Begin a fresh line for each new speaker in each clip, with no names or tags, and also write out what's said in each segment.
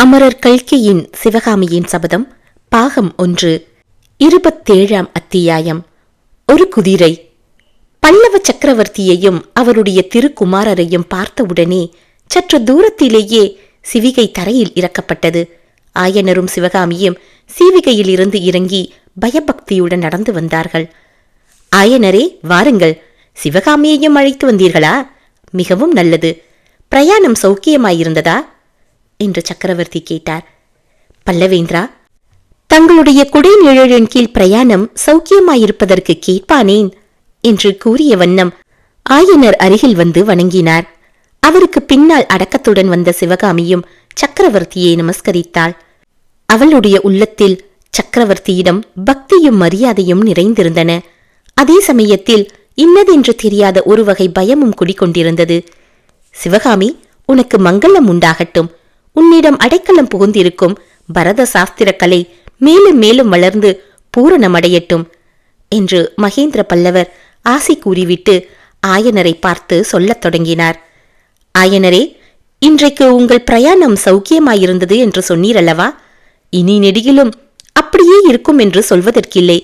அமரர் கல்கியின் சிவகாமியின் சபதம் பாகம் 1 27ஆம் அத்தியாயம். ஒரு குதிரை. பல்லவ சக்கரவர்த்தியையும் அவருடைய திருக்குமாரரையும் பார்த்தவுடனே சற்று தூரத்திலேயே சிவிகை தரையில் இறக்கப்பட்டது. ஆயனரும் சிவகாமியும் சீவிகையில் இருந்து இறங்கி பயபக்தியுடன் நடந்து வந்தார்கள். ஆயனரே, வாருங்கள், சிவகாமியையும் அழைத்து வந்தீர்களா? மிகவும் நல்லது. பிரயாணம் சௌக்கியமாயிருந்ததா என்று சக்கரவர்த்தி கேட்டார். பல்லவேந்திரா, தங்களுடைய குடை நிழலின் கீழ் பிரயாணம் சௌக்கியமாயிருப்பதற்கு கேட்பானேன் என்று கூறிய வண்ணம் ஆயனர் அருகில் வந்து வணங்கினார். அவருக்கு பின்னால் அடக்கத்துடன் வந்த சிவகாமியும் சக்கரவர்த்தியை நமஸ்கரித்தாள். அவளுடைய உள்ளத்தில் சக்கரவர்த்தியிடம் பக்தியும் மரியாதையும் நிறைந்திருந்தன. அதே சமயத்தில் இன்னதென்று தெரியாத ஒரு வகை பயமும் குடிக்கொண்டிருந்தது. சிவகாமி, உனக்கு மங்களம் உண்டாகட்டும். உன்னிடம் அடைக்கலம் புகுந்திருக்கும் பரத சாஸ்திர கலை மேலும் மேலும் வளர்ந்து பூரணமடையட்டும் என்று மகேந்திர பல்லவர் ஆசி கூறிவிட்டு ஆயனரை பார்த்து சொல்லத் தொடங்கினார். ஆயனரே, இன்றைக்கு உங்கள் பிரயாணம் சௌக்கியமாயிருந்தது என்று சொன்னீரல்லவா? இனி நெடுகிலும் அப்படியே இருக்கும் என்று சொல்வதற்கில்லை.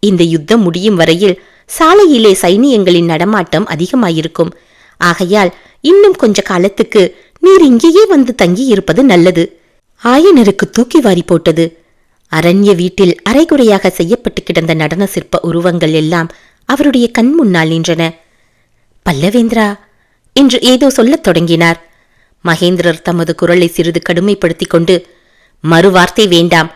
இந்த யுத்தம் முடியும் வரையில் சாலையிலே சைனியங்களின் நடமாட்டம் அதிகமாயிருக்கும். ஆகையால் இன்னும் கொஞ்ச காலத்துக்கு நீர் இங்கேயே வந்து தங்கியிருப்பது நல்லது. ஆயனருக்கு தூக்கி வாரி போட்டது. அரண்ய வீட்டில் அரைகுறையாக செய்யப்பட்டு கிடந்த நடன சிற்ப உருவங்கள் எல்லாம் அவருடைய கண் முன்னால் நின்றன. பல்லவேந்திரா என்று ஏதோ சொல்லத் தொடங்கினார். மகேந்திரர் தமது குரலை சிறிது கடுமைப்படுத்திக் கொண்டு, மறுவார்த்தை வேண்டாம்.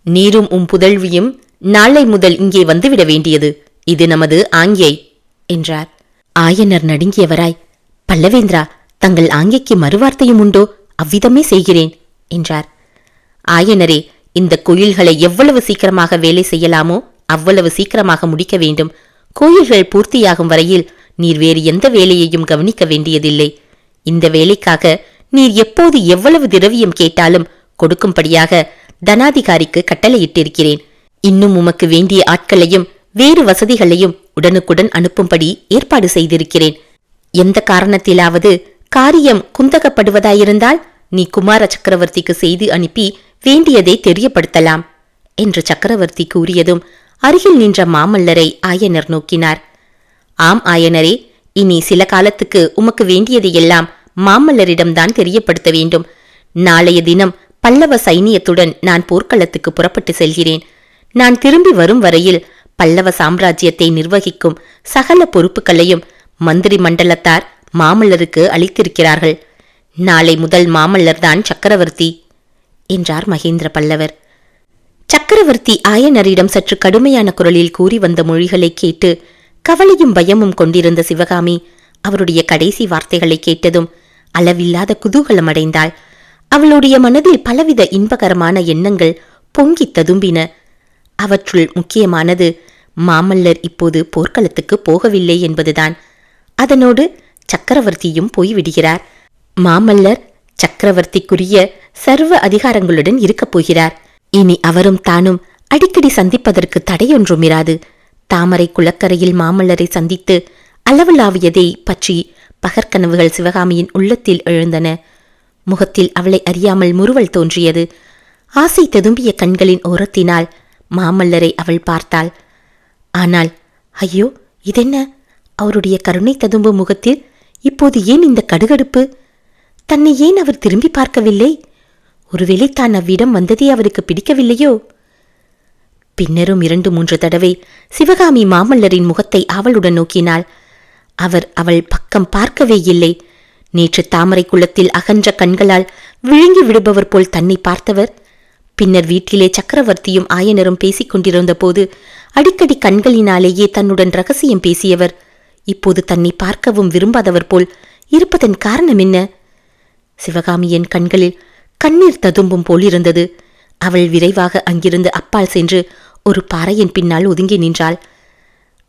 நீரும் புதல்வியும் நாளை முதல் இங்கே வந்துவிட வேண்டியது. இது நமது ஆங்கை என்றார். ஆயனர் நடுங்கியவராய், பல்லவேந்திரா, தங்கள் ஆங்கைக்கு மறுவார்த்தையும் உண்டோ? அவ்விதமே செய்கிறேன் என்றார். ஆயனரே, இந்த கோயில்களை எவ்வளவு சீக்கிரமாக வேலை செய்யலாமோ அவ்வளவு சீக்கிரமாக முடிக்க வேண்டும். கோயில்கள் பூர்த்தியாகும் வரையில் நீர் வேறு எந்த வேலையையும் கவனிக்க வேண்டியதில்லை. இந்த வேலைக்காக நீர் எப்போது எவ்வளவு திரவியம் கேட்டாலும் கொடுக்கும்படியாக தனாதிகாரிக்கு கட்டளையிட்டிருக்கிறேன். இன்னும் உமக்கு வேண்டிய ஆட்களையும் வேறு வசதிகளையும் உடனுக்குடன் அனுப்பும்படி ஏற்பாடு செய்திருக்கிறேன். எந்த காரணத்திலாவது காரியம் குந்தகப்படுவதாயிருந்தால் நீ குமார சக்கரவர்த்திக்கு செய்து அனுப்பி வேண்டியதை தெரியப்படுத்தலாம் என்று சக்கரவர்த்தி கூறியதும் அருகில் நின்ற மாமல்லரை ஆயனர் நோக்கினார். ஆம் ஆயனரே, இனி சில காலத்துக்கு உமக்கு வேண்டியதையெல்லாம் மாமல்லரிடம்தான் தெரியப்படுத்த வேண்டும். நாளைய தினம் பல்லவ சைனியத்துடன் நான் போர்க்களத்துக்கு புறப்பட்டு செல்கிறேன். நான் திரும்பி வரும் வரையில் பல்லவ சாம்ராஜ்யத்தை நிர்வகிக்கும் சகல பொறுப்புகளையும் மந்திரி மண்டலத்தார் மாமல்லருக்கு அளித்திருக்கிறார்கள். நாளை முதல் மாமல்லர்தான் சக்கரவர்த்தி என்றார் மகேந்திர பல்லவர். சக்கரவர்த்தி ஆயனரிடம் சற்று கடுமையான குரலில் கூறி வந்த மொழிகளை கேட்டு கவலையும் பயமும் கொண்டிருந்த சிவகாமி அவருடைய கடைசி வார்த்தைகளை கேட்டதும் அளவில்லாத குதூகலம் அடைந்தாள். அவளுடைய மனதில் பலவித இன்பகரமான எண்ணங்கள் பொங்கி ததும்பின. அவற்றுள் முக்கியமானது மாமல்லர் இப்போது போர்க்களத்துக்கு போகவில்லை என்பதுதான். அதனோடு சக்கரவர்த்தியும் போய்விடுகிறார். மாமல்லர் சக்கரவர்த்திக்குரிய சர்வ அதிகாரங்களுடன் இருக்கப் போகிறார். இனி அவரும் தானும் அடிக்கடி சந்திப்பதற்கு தடையொன்றுமிராது. தாமரை குளக்கரையில் மாமல்லரை சந்தித்து அளவலாவியதை பற்றி பகற்கனவுகள் சிவகாமியின் உள்ளத்தில் எழுந்தன. முகத்தில் அவளை அறியாமல் முறுவல் தோன்றியது. ஆசை ததும்பிய கண்களின் ஓரத்தினால் மாமல்லரை அவள் பார்த்தாள். ஆனால் ஐயோ, இதென்ன? அவருடைய கருணை ததும்பும் முகத்தில் இப்போது ஏன் இந்த கடுகடுப்பு? தன்னை ஏன் அவர் திரும்பி பார்க்கவில்லை? ஒருவேளை தான் அவ்விடம் வந்ததே அவருக்கு பிடிக்கவில்லையோ? பின்னரும் 2-3 தடவை சிவகாமி மாமல்லரின் முகத்தை ஆவலுடன் நோக்கினாள். அவர் அவள் பக்கம் பார்க்கவே இல்லை. நேற்று தாமரை குளத்தில் அகன்ற கண்களால் விழுங்கி விடுபவர் போல் தன்னை பார்த்தவர், பின்னர் வீட்டிலே சக்கரவர்த்தியும் ஆயனரும் பேசிக் கொண்டிருந்த போது அடிக்கடி கண்களினாலேயே தன்னுடன் ரகசியம் பேசியவர், இப்போது தன்னை பார்க்கவும் விரும்பாதவர் போல் இருப்பதன் காரணம் என்ன? சிவகாமியின் கண்களில் கண்ணீர் ததும்பும் போலிருந்தது. அவள் விரைவாக அங்கிருந்து அப்பால் சென்று ஒரு பாறையின் பின்னால் ஒதுங்கி நின்றாள்.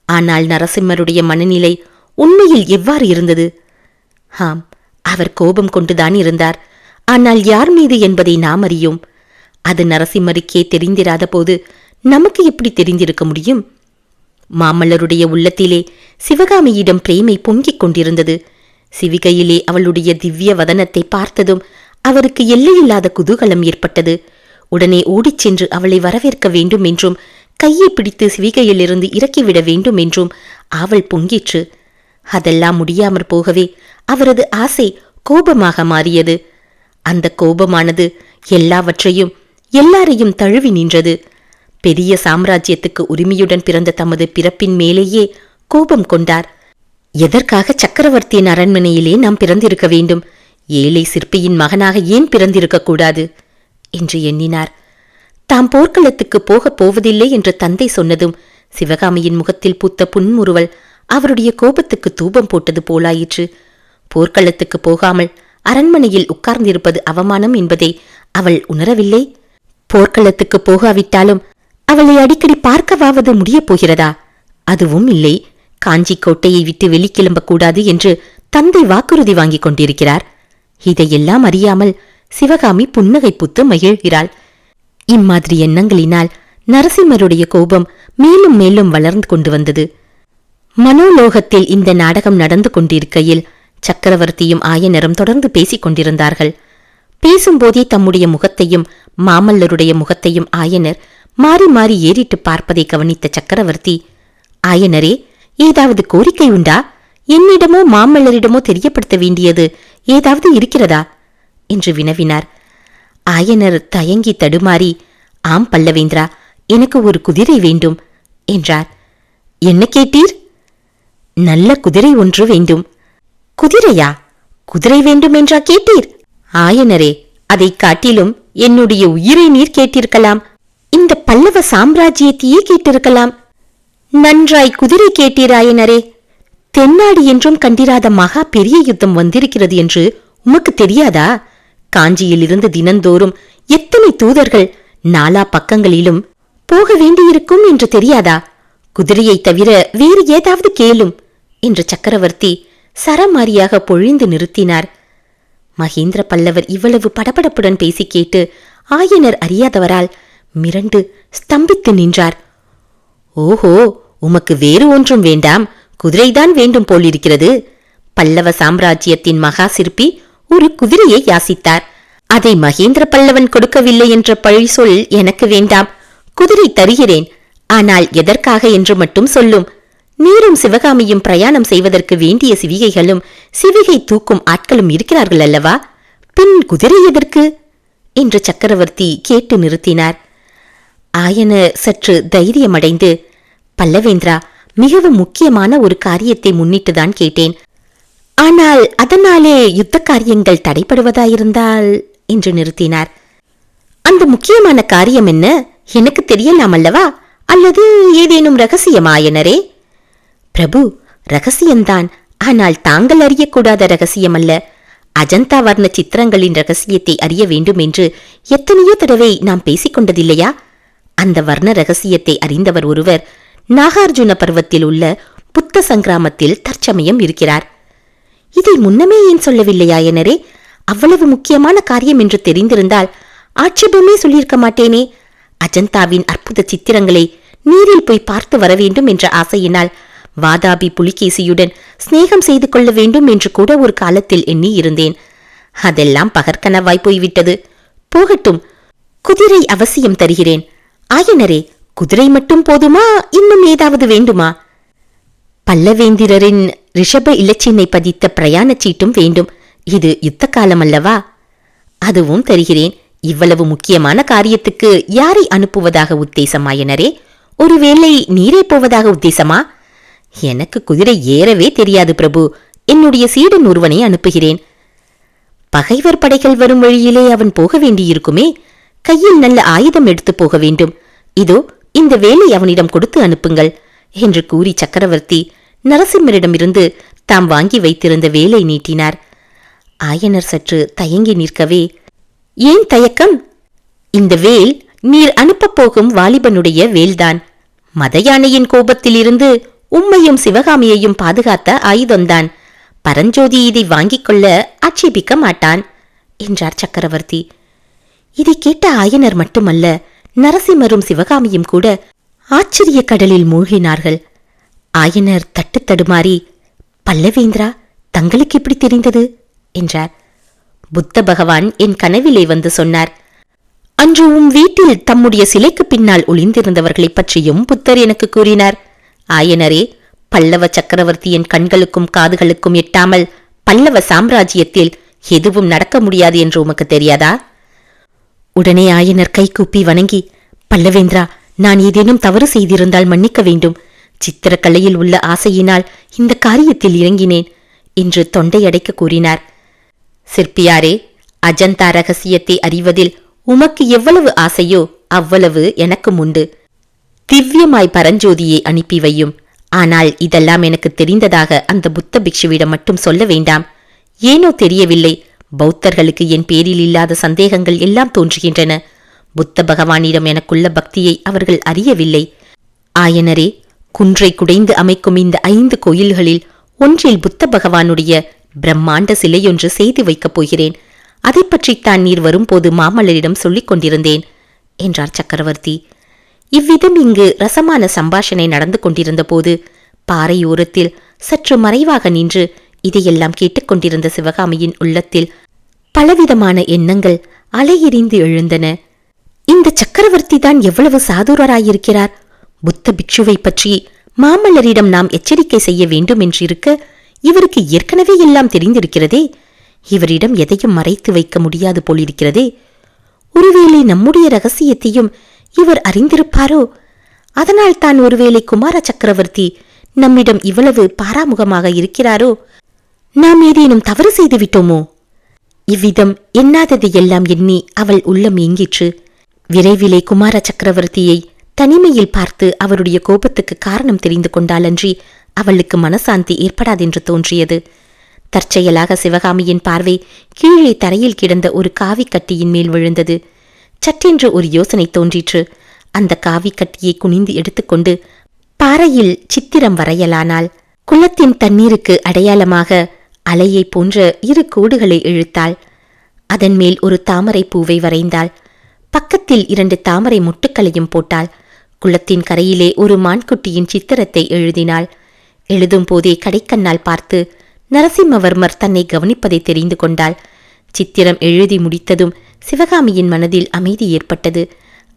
ஆனால் நரசிம்மருடைய மனநிலை உண்மையில் எவ்வாறு இருந்தது? ஆம், அவர் கோபம் கொண்டுதான் இருந்தார். ஆனால் யார் மீது என்பதை நாம் அறியோம். அது நரசிம்மருக்கே தெரிந்திராத போது நமக்கு எப்படி தெரிந்திருக்க முடியும்? மாமல்லருடைய உள்ளத்திலே சிவகாமியிடம் பிரேமை பொங்கிக் கொண்டிருந்தது. சிவிகையிலே அவளுடைய திவ்ய வதனத்தை பார்த்ததும் அவருக்கு எல்லையில்லாத குதூகலம் ஏற்பட்டது. உடனே ஓடிச் சென்று அவளை வரவேற்க வேண்டும் என்றும் கையை பிடித்து சிவிகையிலிருந்து இறக்கிவிட வேண்டும் என்றும் ஆவல் பொங்கிற்று. அதெல்லாம் முடியாமற் போகவே அவரது ஆசை கோபமாக மாறியது. அந்த கோபமானது எல்லாவற்றையும் எல்லாரையும் தழுவி நின்றது. பெரிய சாம்ராஜ்யத்துக்கு உரிமையுடன் பிறந்த தமது பிறப்பின் மேலேயே கோபம் கொண்டார். எதற்காக சக்கரவர்த்தியின் அரண்மனையிலே நாம் பிறந்திருக்க வேண்டும்? ஏழை சிற்பியின் மகனாக ஏன் பிறந்திருக்க கூடாது என்று எண்ணினார். தாம் போர்க்களத்துக்கு போகப் போவதில்லை என்று தந்தை சொன்னதும் சிவகாமியின் முகத்தில் பூத்த புன்முறுவல் அவருடைய கோபத்துக்கு தூபம் போட்டது போலாயிற்று. போர்க்களத்துக்கு போகாமல் அரண்மனையில் உட்கார்ந்திருப்பது அவமானம் என்பதை அவள் உணரவில்லை. போர்க்களத்துக்கு போகாவிட்டாலும் அவளை அடிக்கடி பார்க்கவாவது முடியப் போகிறதா? அதுவும் இல்லை. காஞ்சி கோட்டையை விட்டு வெளிக்கிளம்பக்கூடாது என்று தந்தை வாக்குறுதி வாங்கிக் கொண்டிருக்கிறார். இதையெல்லாம் அறியாமல் சிவகாமி புன்னகை பூத்து மகிழ்கிறாள். இம்மாதிரி எண்ணங்களினால் நரசிம்மருடைய கோபம் மேலும் மேலும் வளர்ந்து கொண்டு வந்தது. மனோலோகத்தில் இந்த நாடகம் நடந்து கொண்டிருக்கையில் சக்கரவர்த்தியும் ஆயனரும் தொடர்ந்து பேசிக் கொண்டிருந்தார்கள். பேசும்போதே தம்முடைய முகத்தையும் மாமல்லருடைய முகத்தையும் ஆயனர் மாறி மாறி ஏறிட்டு பார்ப்பதை கவனித்த சக்கரவர்த்தி, ஆயனரே, ஏதாவது கோரிக்கை உண்டா? என்னிடமோ மாமல்லரிடமோ தெரியப்படுத்த வேண்டியது ஏதாவது இருக்கிறதா என்று வினவினார். ஆயனர் தயங்கி தடுமாறி, ஆம் பல்லவேந்திரா, எனக்கு ஒரு குதிரை வேண்டும் என்றார். என்ன கேட்டீர்? நல்ல குதிரை ஒன்று வேண்டும். குதிரையா? குதிரை வேண்டும் என்றா கேட்டீர்? ஆயனரே, அதை காட்டிலும் என்னுடைய உயிரை நீர் கேட்டிருக்கலாம். இந்த பல்லவ சாம்ராஜ்யத்தையே கேட்டிருக்கலாம். நன்றாய் குதிரை கேட்டீர் ஆயனரே. தென்னாடு என்றும் கண்டிராத மகா பெரிய யுத்தம் வந்திருக்கிறது என்று உமக்கு தெரியாதா? காஞ்சியிலிருந்து தினந்தோறும் எத்தனை தூதர்கள் நாலா பக்கங்களிலும் போக வேண்டியிருக்கும் என்று தெரியாதா? குதிரையை தவிர வேறு ஏதாவது கேளும் என்று சக்கரவர்த்தி சரமாரியாக பொழிந்து நிறுத்தினார். மகேந்திர பல்லவர் இவ்வளவு படபடப்புடன் பேசி கேட்டு ஆயனர் அறியாதவரால் மிரண்டு ஸ்தம்பித்து நின்றார். ஓஹோ, உமக்கு வேறு ஒன்றும் வேண்டாம், குதிரைதான் வேண்டும் போலிருக்கிறது. பல்லவ சாம்ராஜ்யத்தின் மகா சிற்பி ஒரு குதிரையை யாசித்தார். அதை மகேந்திர பல்லவன் கொடுக்கவில்லை என்ற பழி சொல் எனக்கு வேண்டாம். குதிரை தருகிறேன், ஆனால் எதற்காக என்று மட்டும் சொல்லும். நீரும் சிவகாமியும் பிரயாணம் செய்வதற்கு வேண்டிய சிவிகைகளும் சிவிகை தூக்கும் ஆட்களும் இருக்கிறார்கள் அல்லவா? பின் குதிரை எதற்கு என்று சக்கரவர்த்தி கேட்டு நிறுத்தினார். ஆயனர் சற்று தைரியமடைந்து, பல்லவேந்திரா, மிகவும் முக்கியமான ஒரு காரியத்தை முன்னிட்டுதான் கேட்டேன். ஆனால் அதனாலே யுத்த காரியங்கள் தடைப்படுவதாயிருந்தால் என்று நிறுத்தினார். அந்த முக்கியமான காரியம் என்ன? எனக்கு தெரியலாம் அல்லவா? அல்லது ஏதேனும் ரகசியமாயனரே? பிரபு, ரகசியம்தான், ஆனால் தாங்கள் அறியக்கூடாத ரகசியம் அல்ல. அஜந்தா வர்ண சித்திரங்களின் ரகசியத்தை அறிய வேண்டும் என்று எத்தனையோ தடவை நாம் பேசிக்கொண்டதில்லையா? அந்த வர்ண ரகசியத்தை அறிந்தவர் ஒருவர் நாகார்ஜுன பர்வத்தில் உள்ள புத்த சங்கிராமத்தில் தற்சமயம் இருக்கிறார். இதை முன்னமே ஏன் சொல்லவில்லையாயனரே? அவ்வளவு முக்கியமான காரியம் என்று தெரிந்திருந்தால் ஆட்சேபமே சொல்லியிருக்க மாட்டேனே. அஜந்தாவின் அற்புத சித்திரங்களை நீரில் போய் பார்த்து வர வேண்டும் என்ற ஆசையினால் வாதாபி புலிகேசியுடன் சிநேகம் செய்து கொள்ள வேண்டும் என்று கூட ஒரு காலத்தில் எண்ணி இருந்தேன். அதெல்லாம் பகற்கனவாய் போய்விட்டது. போகட்டும், குதிரை அவசியம் தருகிறேன். ஆயனரே, குதிரை மட்டும் போதுமா? இன்னும் ஏதாவது வேண்டுமா? பல்லவேந்திரரின் ரிஷப இலச்சினை பதித்த பிரயாண சீட்டும் வேண்டும். இது யுத்த காலம் அல்லவா? அதுவும் தருகிறேன். இவ்வளவு முக்கியமான காரியத்துக்கு யாரை அனுப்புவதாக உத்தேசம் ஆயனரே? ஒருவேளை நீரே போவதாக உத்தேசமா? எனக்கு குதிரை ஏறவே தெரியாது பிரபு. என்னுடைய சீடன் ஒருவனை அனுப்புகிறேன். பகைவர் படைகள் வரும் வழியிலே அவன் போக வேண்டியிருக்குமே. கையில் நல்ல ஆயுதம் எடுத்து போக வேண்டும். இதோ இந்த வேலை அவனிடம் கொடுத்து அனுப்புங்கள் என்று கூறி சக்கரவர்த்தி நரசிம்மரிடமிருந்து தாம் வாங்கி வைத்திருந்த வேலை நீட்டினார். ஆயனர் சற்று தயங்கி நிற்கவே, ஏன் தயக்கம்? இந்த வேல் நீர் அனுப்பப் போகும் வாலிபனுடைய வேல்தான். மத யானையின் கோபத்திலிருந்து உம்மையும் சிவகாமியையும் பாதுகாத்த ஆயுதம்தான். பரஞ்சோதி இதை வாங்கிக் கொள்ள ஆட்சேபிக்க மாட்டான் என்றார் சக்கரவர்த்தி. இதை கேட்ட ஆயனர் மட்டுமல்ல, நரசிம்மரும் சிவகாமியும் கூட ஆச்சரிய கடலில் மூழ்கினார்கள். ஆயனர் தட்டு தடுமாறி, பல்லவேந்திரா, தங்களுக்கு எப்படி தெரிந்தது என்றார். புத்த பகவான் என் கனவிலே வந்து சொன்னார். அன்று உம் வீட்டில் தம்முடைய சிலைக்கு பின்னால் ஒளிந்திருந்தவர்களைப் பற்றியும் புத்தர் எனக்கு கூறினார். ஆயனரே, பல்லவ சக்கரவர்த்தியின் கண்களுக்கும் காதுகளுக்கும் எட்டாமல் பல்லவ சாம்ராஜ்யத்தில் எதுவும் நடக்க முடியாது என்று உமக்கு தெரியாதா? உடனே ஆயனர் கைகூப்பி வணங்கி, பல்லவேந்திரா, நான் ஏதேனும் தவறு செய்திருந்தால் மன்னிக்க வேண்டும். சித்திரக்கலையில் உள்ள ஆசையினால் இந்த காரியத்தில் இறங்கினேன் என்று தொண்டையடைக்க கூறினார். சிற்பியாரே, அஜந்தா ரகசியத்தை அறிவதில் உமக்கு எவ்வளவு ஆசையோ அவ்வளவு எனக்கும் உண்டு. திவ்யமாய் பரஞ்சோதியை அனுப்பி வையும். ஆனால் இதெல்லாம் எனக்கு தெரிந்ததாக அந்த புத்த பிக்ஷுவிடம் மட்டும் சொல்ல வேண்டாம். ஏனோ தெரியவில்லை, பௌத்தர்களுக்கு என் பேரில் இல்லாத சந்தேகங்கள் எல்லாம் தோன்றுகின்றன. புத்த பகவானிடம் எனக்குள்ள பக்தியை அவர்கள் அறியவில்லை. ஆயனரே, குன்றை குடைந்து அமைக்கும் இந்த 5 கோயில்களில் ஒன்றில் புத்த பகவானுடைய பிரம்மாண்ட சிலையொன்று செய்து வைக்கப் போகிறேன். அதை பற்றித்தான் நீர் வரும்போது மாமல்லரிடம் சொல்லிக் கொண்டிருந்தேன் என்றார் சக்கரவர்த்தி. இவ்விதம் இங்கு ரசமான சம்பாஷணை நடந்து கொண்டிருந்த போது பாறையோரத்தில் சற்று மறைவாக நின்று இதையெல்லாம் கேட்டுக்கொண்டிருந்த சிவகாமியின் உள்ளத்தில் பலவிதமான எண்ணங்கள் அலையெறிந்து எழுந்தன. இந்த சக்கரவர்த்தி தான் எவ்வளவு சாதுரராயிருக்கிறார்! புத்த பிக்ஷுவை பற்றி மாமல்லரிடம் நாம் எச்சரிக்கை செய்ய வேண்டும் என்றிருக்க இவருக்கு ஏற்கனவே எல்லாம் தெரிந்திருக்கிறதே. இவரிடம் எதையும் மறைத்து வைக்க முடியாது போலிருக்கிறதே. ஒருவேளை நம்முடைய ரகசியத்தையும் இவர் அறிந்திருப்பாரோ? அதனால் தான் ஒருவேளை குமார சக்கரவர்த்தி நம்மிடம் இவ்வளவு பாராமுகமாக இருக்கிறாரோ? நாம் ஏதேனும் தவறு செய்து விட்டோமோ? இவ்விதம் எண்ணாததையெல்லாம் எண்ணி அவள் உள்ளம் ஏங்கிற்று. விரைவிலே குமார சக்கரவர்த்தியை தனிமையில் பார்த்து அவருடைய கோபத்துக்கு காரணம் தெரிந்து கொண்டாலன்றி அவளுக்கு மனசாந்தி ஏற்படாதென்று தோன்றியது. தற்செயலாக சிவகாமியின் பார்வை கீழே தரையில் கிடந்த ஒரு காவிக்கட்டியின் மேல் விழுந்தது. சற்றென்று ஒரு யோசனை தோன்றிற்று. அந்த காவிக்கட்டியை குனிந்து எடுத்துக்கொண்டு பாறையில் சித்திரம் வரையலானாள். குளத்தின் தண்ணீருக்கு அடையாளமாக அலையை போன்ற 2 கோடுகளை இழுத்தாள். அதன் மேல் ஒரு தாமரை பூவை வரைந்தாள். பக்கத்தில் 2 தாமரை மொட்டுக்களையும் போட்டாள். குளத்தின் கரையிலே ஒரு மான்குட்டியின் சித்திரத்தை எழுதினாள். எழுதும் போதே கடைக்கண்ணால் பார்த்து நரசிம்மவர்மர் தன்னை கவனிப்பதை தெரிந்து கொண்டாள். சித்திரம் எழுதி முடித்ததும் சிவகாமியின் மனதில் அமைதி ஏற்பட்டது.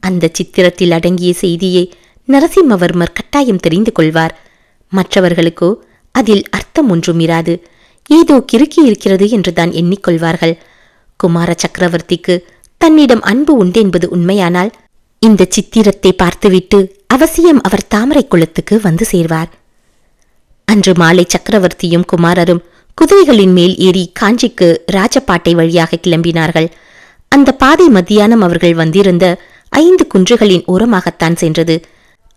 அந்த சித்திரத்தில் அடங்கிய செய்தியை நரசிம்மவர்மர் கட்டாயம் தெரிந்து கொள்வார். மற்றவர்களுக்கோ அதில் அர்த்தம் ஒன்றும் இராது. ஏதோ கிறுக்கி இருக்கிறது என்றுதான் எண்ணிக்கொள்வார்கள். குமார சக்கரவர்த்திக்கு தன்னிடம் அன்பு உண்டென்பது உண்மையானால் இந்த சித்திரத்தை பார்த்துவிட்டு அவசியம் அவர் தாமரை குளத்துக்கு வந்து சேர்வார். அன்று மாலை சக்கரவர்த்தியும் குமாரரும் குதிரைகளின் மேல் ஏறி காஞ்சிக்கு ராஜபாட்டை வழியாக கிளம்பினார்கள். அந்த பாதை மத்தியானம் அவர்கள் வந்திருந்த 5 குன்றுகளின் ஓரமாகத்தான் சென்றது.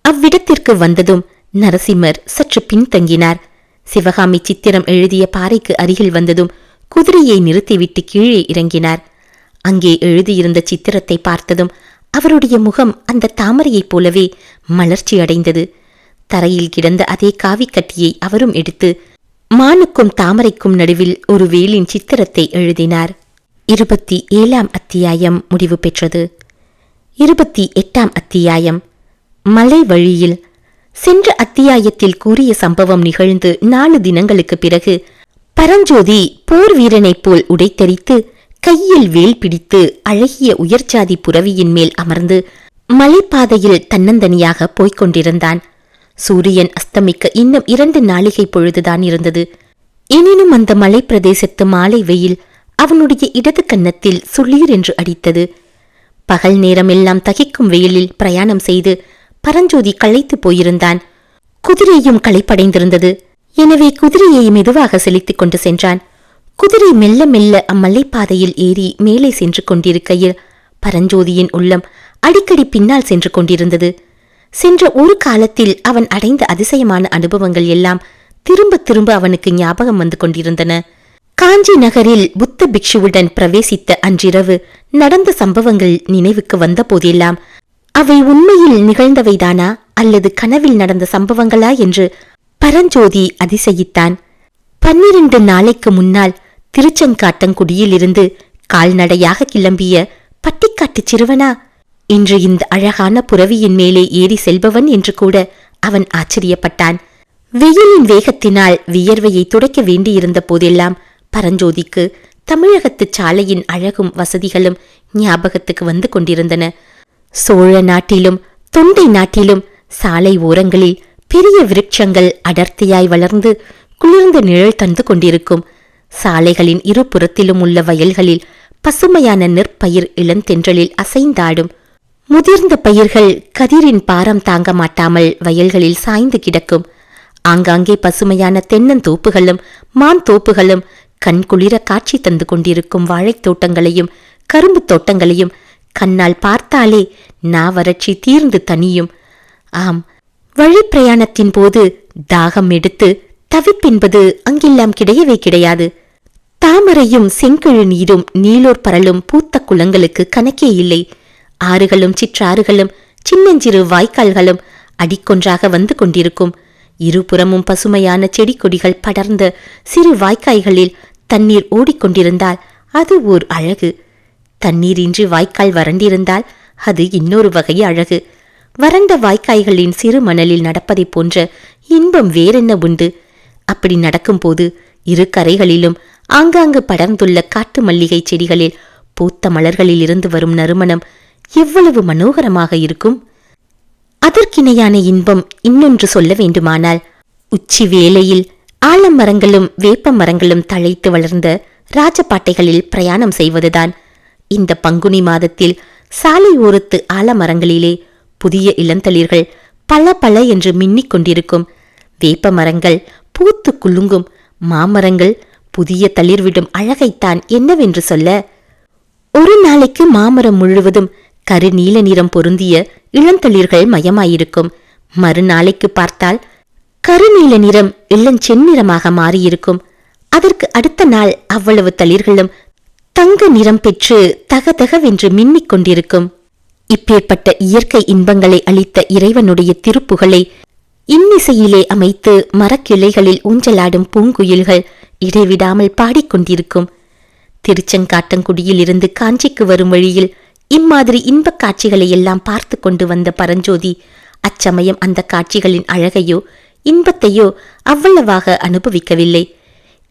அவ்விடத்திற்கு வந்ததும் நரசிம்மர் சற்று பின்தங்கினார். சிவகாமி சித்திரம் எழுதிய பாறைக்கு அருகில் வந்ததும் குதிரையை நிறுத்திவிட்டு கீழே இறங்கினார். அங்கே எழுதியிருந்த சித்திரத்தை பார்த்ததும் அவருடைய முகம் அந்த தாமரையைப் போலவே மலர்ச்சி அடைந்தது. தரையில் கிடந்த அதே காவிக்கட்டியை அவரும் எடுத்து மானுக்கும் தாமரைக்கும் நடுவில் ஒரு வேலின் சித்திரத்தை எழுதினார். 27ஆம் அத்தியாயம் முடிவு பெற்றது. 28ஆம் அத்தியாயம் மலை வழியில். சென்ற அத்தியாயத்தில் கூறிய சம்பவம் நிகழ்ந்து 4 தினங்களுக்கு பிறகு பரஞ்சோதி போர் வீரனைப் போல் உடைத்தெறித்து கையில் வேல் பிடித்து அழகிய உயர்ஜாதி புரவியின் மேல் அமர்ந்து மலைப்பாதையில் தன்னந்தனியாக போய்க் கொண்டிருந்தான். சூரியன் அஸ்தமிக்க இன்னும் 2 நாளிகை பொழுதுதான் இருந்தது. எனினும் அந்த மலை பிரதேசத்து மாலை வெயில் அவனுடைய இடது கன்னத்தில் சுளீர் என்று அடித்தது. பகல் நேரமெல்லாம் தகிக்கும் வெயிலில் பிரயாணம் செய்து பரஞ்சோதி களைத்து போயிருந்தான். குதிரையும் களைப்படைந்திருந்தது. எனவே குதிரையை மெதுவாக செலுத்திக் கொண்டு சென்றான். குதிரை மெல்ல மெல்ல அம்மலைப்பாதையில் ஏறி மேலே சென்று கொண்டிருக்கையில் பரஞ்சோதியின் உள்ளம் அடிக்கடி பின்னால் சென்று கொண்டிருந்தது. சென்ற ஒரு காலத்தில் அவன் அடைந்த அதிசயமான அனுபவங்கள் எல்லாம் திரும்ப திரும்ப அவனுக்கு ஞாபகம் வந்து கொண்டிருந்தன. காஞ்சி நகரில் புத்த பிக்ஷுவுடன் பிரவேசித்த அன்றிரவு நடந்த சம்பவங்கள் நினைவுக்கு வந்த போதெல்லாம் அவை உண்மையில் நிகழ்ந்தவைதானா அல்லது கனவில் நடந்த சம்பவங்களா என்று பரஞ்சோதி அதிசயித்தான். 12 நாளைக்கு முன்னால் திருச்செங்காட்டங்குடியிலிருந்து கால்நடையாக கிளம்பிய பட்டிக்காட்டு சிறுவனா இன்று இந்த அழகான புரவியின் மேலே ஏறி செல்பவன் என்று கூட அவன் ஆச்சரியப்பட்டான். வெயிலின் வேகத்தினால் வியர்வையை துடைக்க வேண்டியிருந்த போதெல்லாம் பரஞ்சோதிக்கு தமிழகத்து சாலையின் அழகும் வசதிகளும் ஞாபகத்துக்கு வந்து கொண்டிருந்தன. சோழ நாட்டிலும் தொண்டை நாட்டிலும் சாலை ஓரங்களில் பெரிய விருட்சங்கள் அடர்த்தியாய் வளர்ந்து குளிர்ந்த நிழல் தந்து கொண்டிருக்கும். சாலைகளின் இருபுறத்திலும் உள்ள வயல்களில் பசுமையான நெற்பயிர் இளந்தென்றலில் அசைந்தாடும். முதிர்ந்த பயிர்கள் கதிரின் பாரம் தாங்க மாட்டாமல் வயல்களில் சாய்ந்து கிடக்கும். ஆங்காங்கே பசுமையான தென்னந்தோப்புகளும் மான் தோப்புகளும் கண்குளிர காட்சி தந்து கொண்டிருக்கும் வாழைத் தோட்டங்களையும் கரும்பு தோட்டங்களையும் கண்ணால் பார்த்தாலே நாவறட்சி தீர்ந்து தனியும். ஆம், வழிப்பிரயாணத்தின் போது தாகம் எடுத்து தவிப்பென்பது அங்கெல்லாம் கிடையவே கிடையாது. தாமரையும் செங்கிழு நீரும் நீலோர் பரலும் பூத்த குளங்களுக்கு கணக்கே இல்லை. ஆறுகளும் சிற்றாறுகளும் சின்னஞ்சிறு வாய்க்கால்களும் அடிக்கொன்றாக வந்து கொண்டிருக்கும். இருபுறமும் பசுமையான செடி கொடிகள் படர்ந்த சிறு வாய்க்காய்களில் தண்ணீர் ஓடிக்கொண்டிருந்தால் அது ஓர் அழகு. தண்ணீரின்றி வாய்க்கால் வறண்டிருந்தால் அது இன்னொரு வகை அழகு. வறண்ட வாய்க்காய்களின் சிறு மணலில் நடப்பதைப் போன்ற இன்பம் வேறென்ன உண்டு? அப்படி நடக்கும்போது இரு கரைகளிலும் ஆங்காங்கு படர்ந்துள்ள காட்டு மல்லிகை செடிகளில் பூத்த மலர்களில் இருந்து வரும் நறுமணம் எவ்வளவு மனோகரமாக இருக்கும்! அதற்கிணையான இன்பம் இன்னொன்று சொல்ல வேண்டுமானால், உச்சி வேளையில் ஆலமரங்களும் வேப்ப மரங்களும் தழைத்து வளர்ந்த ராஜபாட்டைகளில் பிரயாணம் செய்வதுதான். இந்த பங்குனி மாதத்தில் சாலை ஓரத்து ஆலமரங்களிலே புதிய இளந்தளிர்கள் பல பல என்று மின்னிக் கொண்டிருக்கும். வேப்ப மரங்கள் பூத்து குலுங்கும். மாமரங்கள் புதிய தளிர்விடும் அழகைத்தான் என்னவென்று சொல்ல. ஒரு நாளைக்கு மாமரம் முழுவதும் கருநீல நிறம் பொருந்திய இளந்தளிர்கள் மயமாயிருக்கும். மறுநாளைக்கு பார்த்தால் கருநீல நிறம் இளஞ்செந்நிறமாக மாறியிருக்கும். அதற்கு அடுத்த நாள் அவ்வளவு தளிர்களும் தங்க நிறம் பெற்று தகதகவென்று மின்னிக் கொண்டிருக்கும். இப்பேற்பட்ட இயற்கை இன்பங்களை அளித்த இறைவனுடைய திருப்புகளை இன்னிசையிலே அமைத்து மரக்கிளைகளில் ஊஞ்சலாடும் பூங்குயில்கள் இடைவிடாமல் பாடிக்கொண்டிருக்கும். திருச்செங்காட்டங்குடியில் இருந்து காஞ்சிக்கு வரும் வழியில் இம்மாதிரி இன்பக் காட்சிகளை எல்லாம் பார்த்து கொண்டு வந்த பரஞ்சோதி அச்சமயம் அந்த காட்சிகளின் அழகையோ இன்பத்தையோ அவ்வளவாக அனுபவிக்கவில்லை.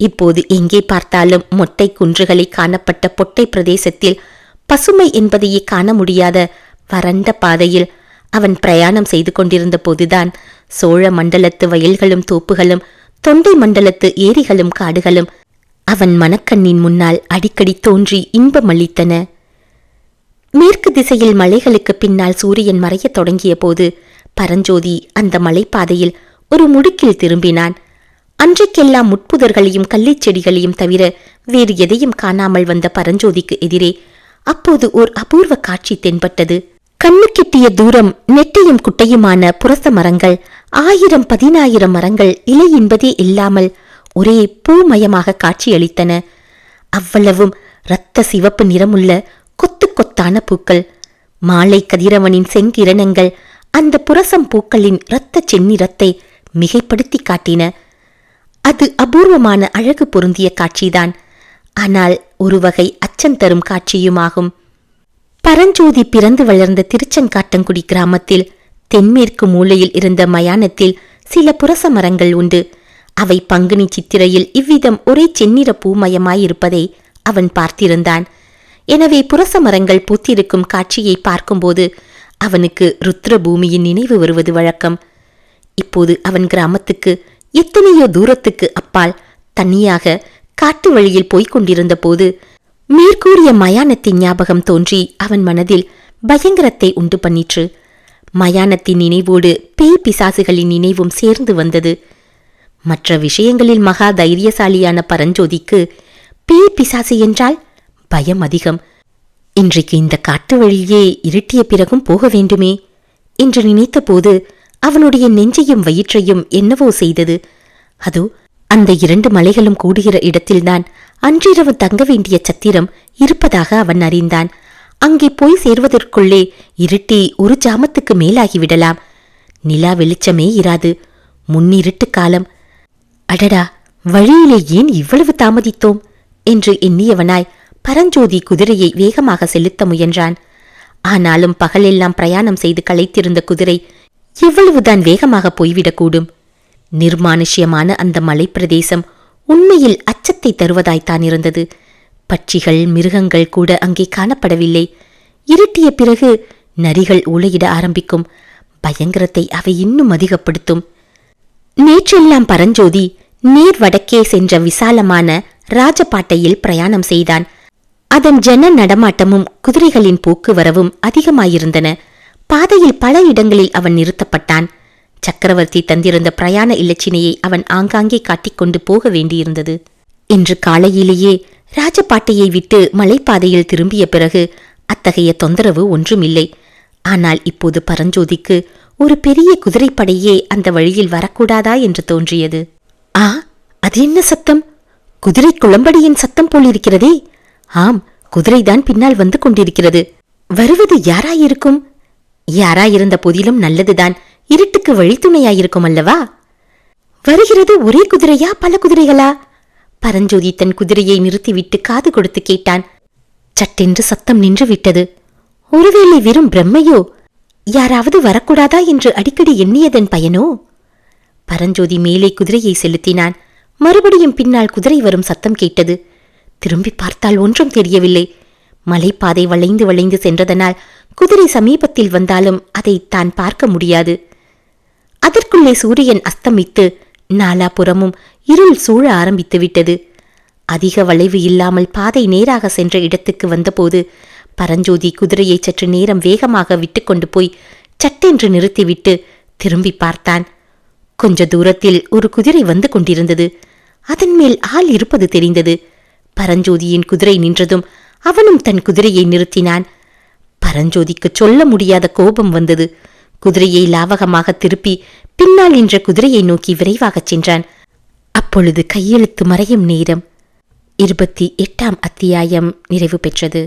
இப்போது எங்கே பார்த்தாலும் மொட்டை குன்றுகளை காணப்பட்ட பொட்டை பிரதேசத்தில் பசுமை என்பதையே காண முடியாத வறண்ட பாதையில் அவன் பிரயாணம் செய்து கொண்டிருந்த போதுதான் சோழ மண்டலத்து வயல்களும் தோப்புகளும் தொண்டை மண்டலத்து ஏரிகளும் காடுகளும் அவன் மனக்கண்ணின் முன்னால் அடிக்கடி தோன்றி இன்பமளித்தன. மேற்கு திசையில் மலைகளுக்கு பின்னால் சூரியன் மறையத் தொடங்கிய போது பரஞ்சோதி அந்த மலைப்பாதையில் ஒரு முடுக்கில் திரும்பினான். அன்றைக்கெல்லாம் முட்புதர்களையும் கள்ளிச்செடிகளையும் தவிர வேறு எதையும் காணாமல் வந்த பரஞ்சோதிக்கு எதிரே அப்போது ஓர் அபூர்வ காட்சி தென்பட்டது. கண்ணு கெட்டிய தூரம் நெட்டையும் குட்டையுமான புரச மரங்கள், 1000-10,000 மரங்கள் இலை என்பதே இல்லாமல் ஒரே பூமயமாக காட்சியளித்தன. அவ்வளவும் இரத்த சிவப்பு நிறமுள்ள கொத்து கொத்தான பூக்கள். மாலை கதிரவனின் செங்கிரணங்கள் அந்த புரசம் பூக்களின் இரத்த செந்நிறத்தை மிகைப்படுத்தி காட்டின. அது அபூர்வமான அழகு பொருந்திய காட்சிதான். ஆனால் ஒரு வகை அச்சம் தரும் காட்சியுமாகும். பரஞ்சோதி பிறந்து வளர்ந்த திருச்செங்காட்டங்குடி கிராமத்தில் தென்மேற்கு மூலையில் இருந்த மயானத்தில் சில புரச மரங்கள் உண்டு. அவை பங்குனி சித்திரையில் இவ்விதம் ஒரே செந்நிற பூமயமாயிருப்பதை அவன் பார்த்திருந்தான். எனவே புரச மரங்கள் பூத்திருக்கும் காட்சியை பார்க்கும்போது அவனுக்கு ருத்ர பூமியின் நினைவு வருவது வழக்கம். இப்போது அவன் கிராமத்துக்கு எத்தனையோ தூரத்துக்கு அப்பால் தனியாக காட்டு வழியில் போய்க் கொண்டிருந்த போது மேற்கூறிய மயானத்தின் ஞாபகம் தோன்றி அவன் மனதில் பயங்கரத்தை உண்டு பண்ணிற்று. மயானத்தின் நினைவோடு பேய் பிசாசுகளின் நினைவும் சேர்ந்து வந்தது. மற்ற விஷயங்களில் மகா தைரியசாலியான பரஞ்சோதிக்கு பேய் பிசாசு என்றால் பயம் அதிகம். இன்றைக்கு இந்த காட்டு வழியே இருட்டிய பிறகும் போக வேண்டுமே என்று நினைத்தபோது அவனுடைய நெஞ்சையும் வயிற்றையும் என்னவோ செய்தது. அதோ அந்த 2 மலைகளும் கூடுகிற இடத்தில்தான் அன்றிரவு தங்க வேண்டிய சத்திரம் இருப்பதாக அவன் அறிந்தான். அங்கே போய் சேர்வதற்குள்ளே இருட்டி ஒரு ஜாமத்துக்கு மேலாகிவிடலாம். நிலா வெளிச்சமே இராது. முன்னிருட்டு காலம். அடடா, வழியிலே ஏன் இவ்வளவு தாமதித்தோம் என்று எண்ணியவனாய் பரஞ்சோதி குதிரையை வேகமாக செலுத்த முயன்றான். ஆனாலும் பகலெல்லாம் பிரயாணம் செய்து களைத்திருந்த குதிரை எவ்வளவுதான் வேகமாக போய்விடக்கூடும்? நிர்மானுஷ்யமான அந்த மலைப்பிரதேசம் உண்மையில் அச்சத்தை தருவதாய்த்தான் இருந்தது. பட்சிகள் மிருகங்கள் கூட அங்கே காணப்படவில்லை. இருட்டிய பிறகு நரிகள் ஊளையிட ஆரம்பிக்கும். பயங்கரத்தை அவை இன்னும் அதிகப்படுத்தும். நேற்றெல்லாம் பரஞ்சோதி நீர் வடக்கே சென்ற விசாலமான ராஜபாட்டையில் பிரயாணம் செய்தான். அதன் ஜன நடமாட்டமும் குதிரைகளின் போக்குவரவும் அதிகமாயிருந்தன. பாதையில் பல இடங்களில் அவன் நிறுத்தப்பட்டான். சக்கரவர்த்தி தந்திருந்த பிரயாண இலச்சினையை அவன் ஆங்காங்கே காட்டிக்கொண்டு போக வேண்டியிருந்தது. இன்று காலையிலேயே ராஜபாட்டையை விட்டு மலைப்பாதையில் திரும்பிய பிறகு அத்தகைய தொந்தரவு ஒன்றுமில்லை. ஆனால் இப்போது பரஞ்சோதிக்கு ஒரு பெரிய குதிரைப்படையே அந்த வழியில் வரக்கூடாதா என்று தோன்றியது. ஆ, அது என்ன சத்தம்? குதிரை குளம்படியின் சத்தம் போலிருக்கிறதே. ஆம், குதிரைதான் பின்னால் வந்து கொண்டிருக்கிறது. வருவது யாராயிருக்கும்? யாராயிருந்த போதிலும் நல்லதுதான். இருட்டுக்கு வழித்துணையாயிருக்கும் அல்லவா? வருகிறது ஒரே குதிரையா, பல குதிரைகளா? பரஞ்சோதி தன் குதிரையை நிறுத்திவிட்டு காது கொடுத்து கேட்டான். சட்டென்று சத்தம் நின்று விட்டது. ஒருவேளை வெறும் பிரம்மையோ? யாராவது வரக்கூடாதா என்று அடிக்கடி எண்ணியதன் பயனோ? பரஞ்சோதி மேலே குதிரையை செலுத்தினான். மறுபடியும் பின்னால் குதிரை வரும் சத்தம் கேட்டது. திரும்பி பார்த்தால் ஒன்றும் தெரியவில்லை. மலைப்பாதை வளைந்து வளைந்து சென்றதனால் குதிரை சமீபத்தில் வந்தாலும் அதை தான் பார்க்க முடியாது. அதற்குள்ளே சூரியன் அஸ்தமித்து நாலாபுறமும் இருள் சூழ ஆரம்பித்து விட்டது. அதிக வளைவு இல்லாமல் பாதை நேராக சென்ற இடத்துக்கு வந்தபோது பரஞ்சோதி குதிரையை சற்று நேரம் வேகமாக விட்டுக்கொண்டு போய் சட்டென்று நிறுத்திவிட்டு திரும்பி பார்த்தான். கொஞ்ச தூரத்தில் ஒரு குதிரை வந்து கொண்டிருந்தது. அதன் மேல் ஆள் இருப்பது தெரிந்தது. பரஞ்சோதியின் குதிரை நின்றதும் அவனும் தன் குதிரையை நிறுத்தினான். பரஞ்சோதிக்கு சொல்ல முடியாத கோபம் வந்தது. குதிரையை லாவகமாக திருப்பி பின்னால் நின்ற குதிரையை நோக்கி விரைவாகச் சென்றான். அப்பொழுது கையெழுத்து மறையும் நேரம். 28ஆம் அத்தியாயம் நிறைவு பெற்றது.